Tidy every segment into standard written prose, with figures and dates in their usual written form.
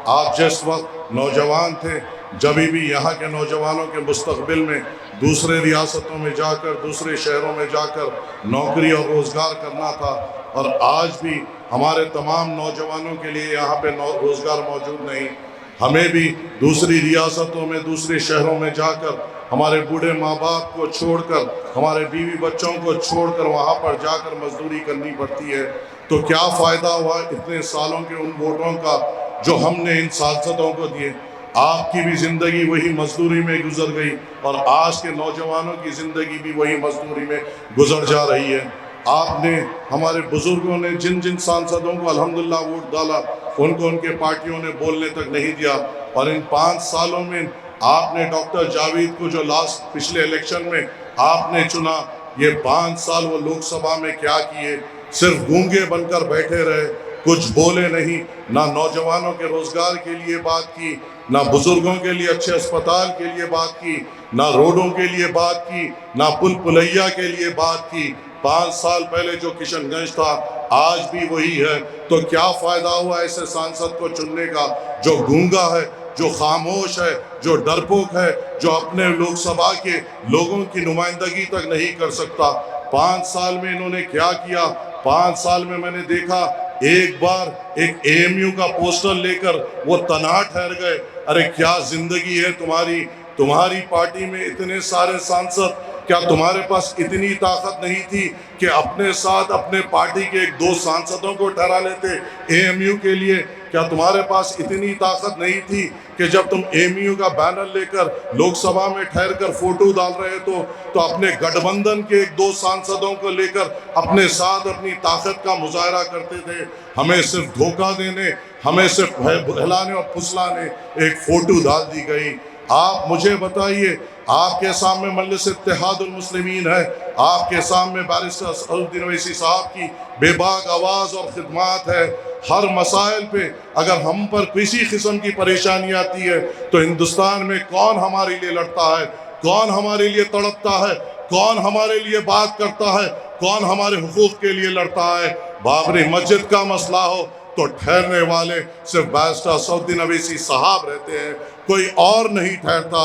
आप जिस वक्त नौजवान थे, जब भी यहाँ के नौजवानों के मुस्तकबिल में दूसरे रियासतों में जाकर, दूसरे शहरों में जाकर नौकरी और रोज़गार करना था, और आज भी हमारे तमाम नौजवानों के लिए यहाँ पे रोज़गार मौजूद नहीं। हमें भी दूसरी रियासतों में, दूसरे शहरों में जाकर हमारे बूढ़े माँ बाप को छोड़कर, हमारे बीवी बच्चों को छोड़कर वहाँ पर जाकर मजदूरी करनी पड़ती है। तो क्या फ़ायदा हुआ इतने सालों के उन वोटों का जो हमने इन सांसदों को दिए? आपकी भी ज़िंदगी वही मजदूरी में गुजर गई और आज के नौजवानों की ज़िंदगी भी वही मजदूरी में गुजर जा रही है। आपने, हमारे बुजुर्गों ने जिन जिन सांसदों को अल्हम्दुलिल्लाह वोट डाला, उनको उनके पार्टियों ने बोलने तक नहीं दिया। और इन 5 सालों में आपने डॉक्टर जावेद को जो लास्ट पिछले इलेक्शन में आपने चुना, ये 5 साल वो लोकसभा में क्या किए? सिर्फ गूंगे बनकर बैठे रहे, कुछ बोले नहीं। ना नौजवानों के रोजगार के लिए बात की, ना बुजुर्गों के लिए अच्छे अस्पताल के लिए बात की, ना रोडों के लिए बात की, ना पुल पुलैया के लिए बात की। 5 साल पहले जो किशनगंज था आज भी वही है। तो क्या फ़ायदा हुआ ऐसे सांसद को चुनने का जो गूंगा है, जो खामोश है, जो डरपोक है, जो अपने लोकसभा के लोगों की नुमाइंदगी तक नहीं कर सकता? 5 साल में इन्होंने क्या किया? 5 साल में मैंने देखा एक बार एक एएमयू का पोस्टर लेकर वो तना ठहर गए। अरे क्या जिंदगी है तुम्हारी? तुम्हारी पार्टी में इतने सारे सांसद, क्या तुम्हारे पास इतनी ताकत नहीं थी कि अपने साथ अपने पार्टी के 1-2 सांसदों को ठहरा लेते एएमयू के लिए? क्या तुम्हारे पास इतनी ताकत नहीं थी कि जब तुम एएमयू का बैनर लेकर लोकसभा में ठहर कर फोटो डाल रहे तो अपने गठबंधन के 1-2 सांसदों को लेकर अपने साथ अपनी ताकत का मुजाहरा करते थे? हमें सिर्फ धोखा देने, हमें सिर्फ बहलाने और फुसलाने एक फोटो डाल दी गई। आप मुझे बताइए, आपके सामने मजलिस इत्तेहादुल मुस्लिमीन है, आपके सामने बैरिस्टर असदुद्दीन ओवैसी साहब की बेबाक आवाज़ और खिदमात है। हर मसाइल पे अगर हम पर किसी किस्म की परेशानी आती है तो हिंदुस्तान में कौन हमारे लिए लड़ता है? कौन हमारे लिए तड़पता है? कौन हमारे लिए बात करता है? कौन हमारे हुकूक के लिए लड़ता है? बाबरी मस्जिद का मसला हो तो ठहरने वाले सिर्फ बैरिस्टर असदुद्दीन ओवैसी साहब रहते हैं, कोई और नहीं ठहरता।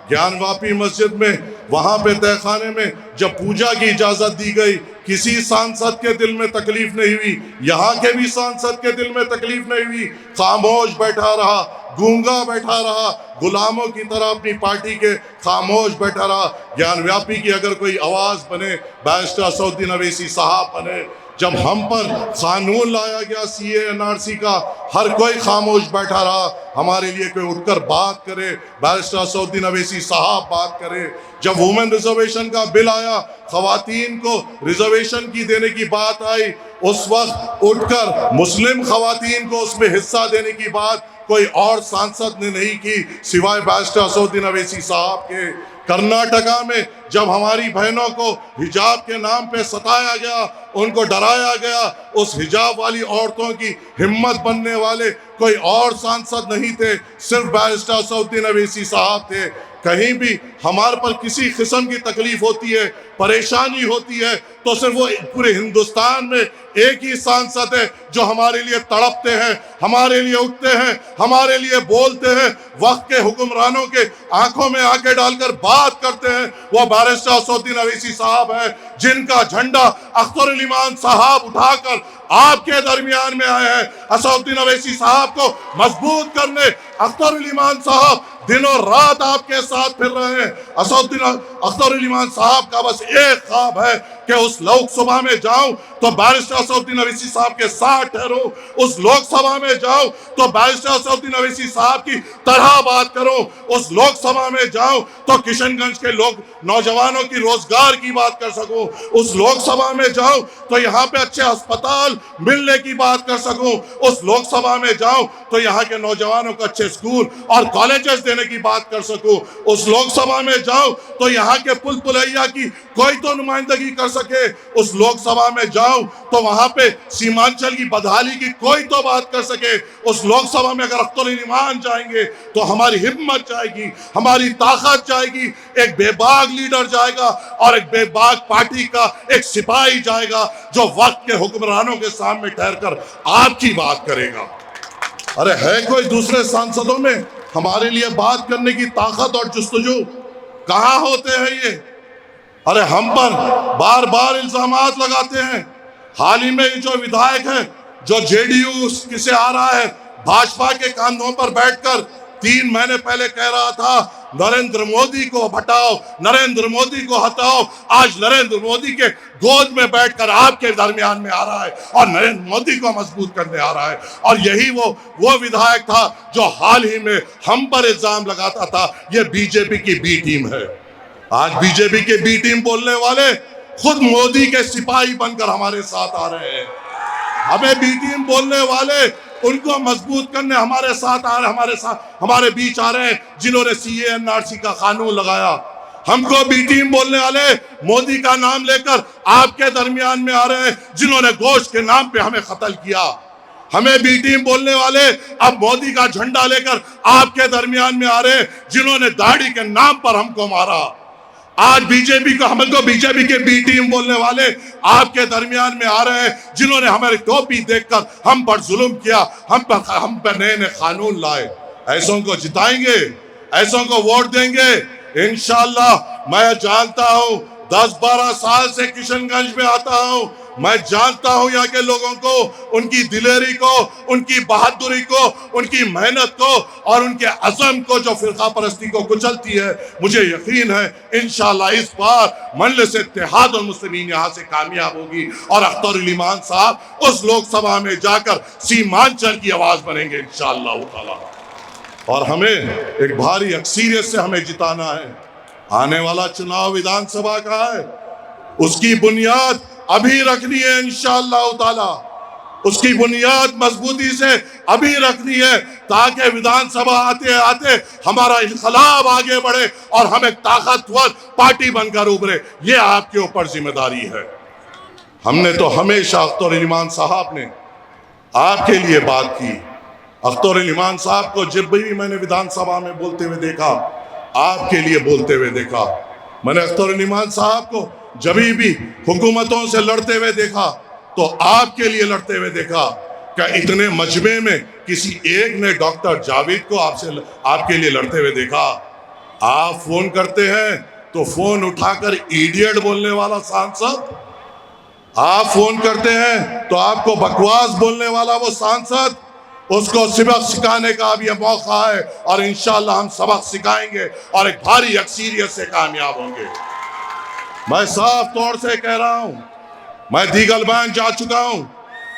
ज्ञानवापी मस्जिद में, वहाँ पे तहखाने में जब पूजा की इजाज़त दी गई, किसी सांसद के दिल में तकलीफ नहीं हुई। यहाँ के भी सांसद के दिल में तकलीफ नहीं हुई। खामोश बैठा रहा, गूंगा बैठा रहा, गुलामों की तरह अपनी पार्टी के खामोश बैठा रहा। ज्ञानव्यापी की अगर कोई आवाज़ बने, बैरिस्टर असदुद्दीन ओवैसी साहब बने। जब हम पर कानून लाया गया सीए एनआरसी का, हर कोई खामोश बैठा रहा। हमारे लिए कोई उठकर बात करे, बैरिस्टर असदुद्दीन ओवैसी साहब बात करे। जब वुमेन रिजर्वेशन का बिल आया, खवातीन को रिजर्वेशन की देने की बात आई, उस वक्त उठकर मुस्लिम खवातीन को उसमें हिस्सा देने की बात कोई और सांसद ने नहीं की सिवाय बैरिस्टर असदुद्दीन ओवैसी साहब के। कर्नाटका में जब हमारी बहनों को हिजाब के नाम पे सताया गया, उनको डराया गया, उस हिजाब वाली औरतों की हिम्मत बनने वाले कोई और सांसद नहीं थे, सिर्फ बैरिस्टर असदुद्दीन ओवैसी साहब थे। कहीं भी हमारे पर किसी किस्म की तकलीफ होती है, परेशानी होती है, तो सिर्फ वो पूरे हिंदुस्तान में एक ही सांसद है जो हमारे लिए तड़पते हैं, हमारे लिए उठते हैं, हमारे लिए बोलते हैं, वक्त के हुक्मरानों के आंखों में आंखें डालकर बात करते हैं। वो बैरिस्टर असदुद्दीन ओवैसी साहब है, जिनका झंडा अख्तर उल ईमान साहब उठाकर आपके दरमियान में आए हैं। असदुद्दीन ओवैसी साहब को मजबूत करने अख्तर उल ईमान साहब दिनों रात आपके साथ फिर रहे हैं। अख्तर उल ईमान साहब का बस एक ख्वाब है कि उस लोकसभा में जाऊं तो बैरिस्टर असदुद्दीन ओवैसी साहब के साथ ठहरूं, उस लोकसभा में जाऊं तो बैरिस्टर असदुद्दीन ओवैसी साहब की तरह बात करूं, उस लोकसभा में जाऊं तो किशनगंज के लोग नौजवानों की रोजगार की बात कर सकूं, उस लोकसभा में जाऊं तो यहाँ पे अच्छे अस्पताल मिलने की बात कर सकूं, उस लोकसभा में जाऊं तो यहाँ के नौजवानों को अच्छे स्कूल और कॉलेजेस देने की बात कर सकूं, उस लोकसभा में जाऊं तो यहाँ के पुल पुलैया की कोई तो नुमाइंदगी कर सके, उस लोकसभा में जाऊं तो वहां पे सीमांचल की बदहाली की कोई तो बात कर सके, उस लोकसभा में अगर अख्तर उल ईमान जाएंगे तो हमारी हिम्मत जाएगी, हमारी ताकत जाएगी। एक बेबाक लीडर जाएगा और एक बेबाक पार्टी का एक सिपाही जाएगा जो वक्त के हुक्मरानों के सामने ठहर कर आपकी बात करेगा। अरे है कोई दूसरे सांसदों में हमारे लिए बात करने की ताकत और जुस्तजू? कहाँ होते हैं ये? अरे हम पर बार बार इल्जामात लगाते हैं। हाल ही में ये जो विधायक है, जो जेडीयू किसे आ रहा है, भाजपा के कांधों पर बैठकर 3 महीने पहले कह रहा था नरेंद्र मोदी को हटाओ, नरेंद्र मोदी को हटाओ। आज नरेंद्र मोदी के गोद में बैठकर आपके दरमियान में आ रहा है और नरेंद्र मोदी को मजबूत करने आ रहा है। और यही वो विधायक था जो हाल ही में हम पर इल्जाम लगाता था ये बीजेपी की बी टीम है। आज बीजेपी के बी टीम बोलने वाले खुद मोदी के सिपाही बनकर हमारे साथ आ रहे हैं। हमें बी टीम बोलने वाले उनको मजबूत करने हमारे साथ आ रहे, हमारे बीच आ रहे हैं जिन्होंने सीए एनआरसी का कानून लगाया। हमको बी टीम बोलने वाले मोदी का नाम लेकर आपके दरमियान में आ रहे हैं जिन्होंने गोश्त के नाम पे हमें कत्ल किया। हमें बी टीम बोलने वाले अब मोदी का झंडा लेकर आपके दरमियान में आ रहे हैं जिन्होंने दाढ़ी के नाम पर हमको मारा। आज बीजेपी को हमको बीजेपी के बी टीम बोलने वाले आपके दरमियान में आ रहे हैं जिन्होंने हमारी टोपी देखकर हम पर जुल्म किया, हम पर नए नए कानून लाए। ऐसों को जिताएंगे, ऐसों को वोट देंगे इंशाअल्लाह। मैं जानता हूं 10-12 साल से किशनगंज में आता हूं, मैं जानता हूं यहाँ के लोगों को, उनकी दिलेरी को, उनकी बहादुरी को, उनकी मेहनत को और उनके अज़म को जो फिरका परस्ती को कुचलती है। मुझे यकीन है इंशाअल्लाह इस बार मजलिस इत्तेहादुल मुस्लिमीन यहाँ से कामयाब होगी और अख्तरुल ईमान साहब उस लोकसभा में जाकर सीमांचल की आवाज बनेंगे इंशाअल्लाह ताला। और हमें एक भारी अक्सरियत से हमें जिताना है। आने वाला चुनाव विधानसभा का है, उसकी बुनियाद अभी रखनी है इंशाअल्लाह ताला। उसकी बुनियाद मजबूती से अभी रखनी है ताकि विधानसभा आते आते हमारा इनकलाब आगे बढ़े और हम एक ताकतवर पार्टी बनकर उभरे। ये आपके ऊपर जिम्मेदारी है। हमने तो हमेशा अख्तरुल ईमान साहब ने आपके लिए बात की। अख्तरुल ईमान साहब को जब भी मैंने विधानसभा में बोलते हुए देखा, आपके लिए बोलते हुए देखा। मैंने अख्तरुल ईमान साहब को जब भी हुकूमतों से लड़ते हुए देखा तो आपके लिए लड़ते हुए देखा। क्या इतने मजमे में किसी एक ने डॉक्टर जावेद को आपके लिए लड़ते हुए देखा? आप फोन करते हैं तो फोन उठाकर इडियट बोलने वाला सांसद, आप फोन करते हैं तो आपको बकवास बोलने वाला वो सांसद, उसको सबक सिखाने का अब यह मौका है और इंशाअल्लाह हम सबक सिखाएंगे और एक भारी अक्सरियत से कामयाब होंगे। मैं साफ तौर से कह रहा हूं, मैं दीगलबैन जा चुका हूं,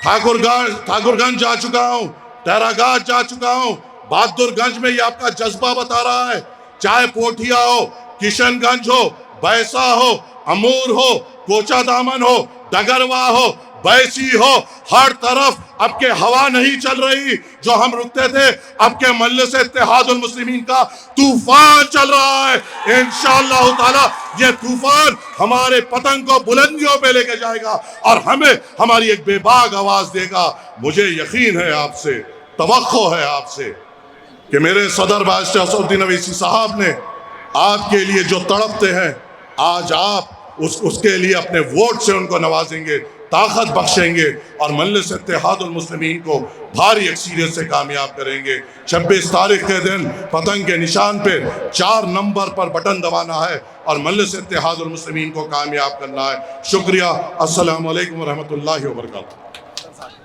ठाकुरगंज जा चुका हूं, टहरागाछ जा चुका हूं, बहादुरगंज में ये आपका जज्बा बता रहा है। चाहे पोठिया हो, किशनगंज हो, बैसा हो, अमूर हो, कोचा दामन हो, डगरवा हो, बैसी हो, हर तरफ अब के हवा नहीं चल रही जो हम रुकते थे। अब के मजलिस इत्तेहादुल मुस्लिमीन का तूफान चल रहा है। इंशाअल्लाह ताला ये तूफान हमारे पतंग को बुलंदियों पे लेके जाएगा और हमें हमारी एक बेबाक आवाज देगा। मुझे यकीन है आपसे, तवक्को है आपसे कि मेरे सदर बादशाह असदुद्दीन अवैसी साहब ने आपके लिए जो तड़पते हैं, आज आप उसके लिए अपने वोट से उनको नवाजेंगे, ताकत बख्शेंगे और मजलिस इत्तेहादुल मुस्लिमीन को भारी अक्सरियत से कामयाब करेंगे। 26 तारीख के दिन पतंग के निशान पे 4 नंबर पर बटन दबाना है और मजलिस इत्तेहादुल मुस्लिमीन को कामयाब करना है। शुक्रिया। अस्सलामु अलैकुम व रहमतुल्लाहि व बरकातहू।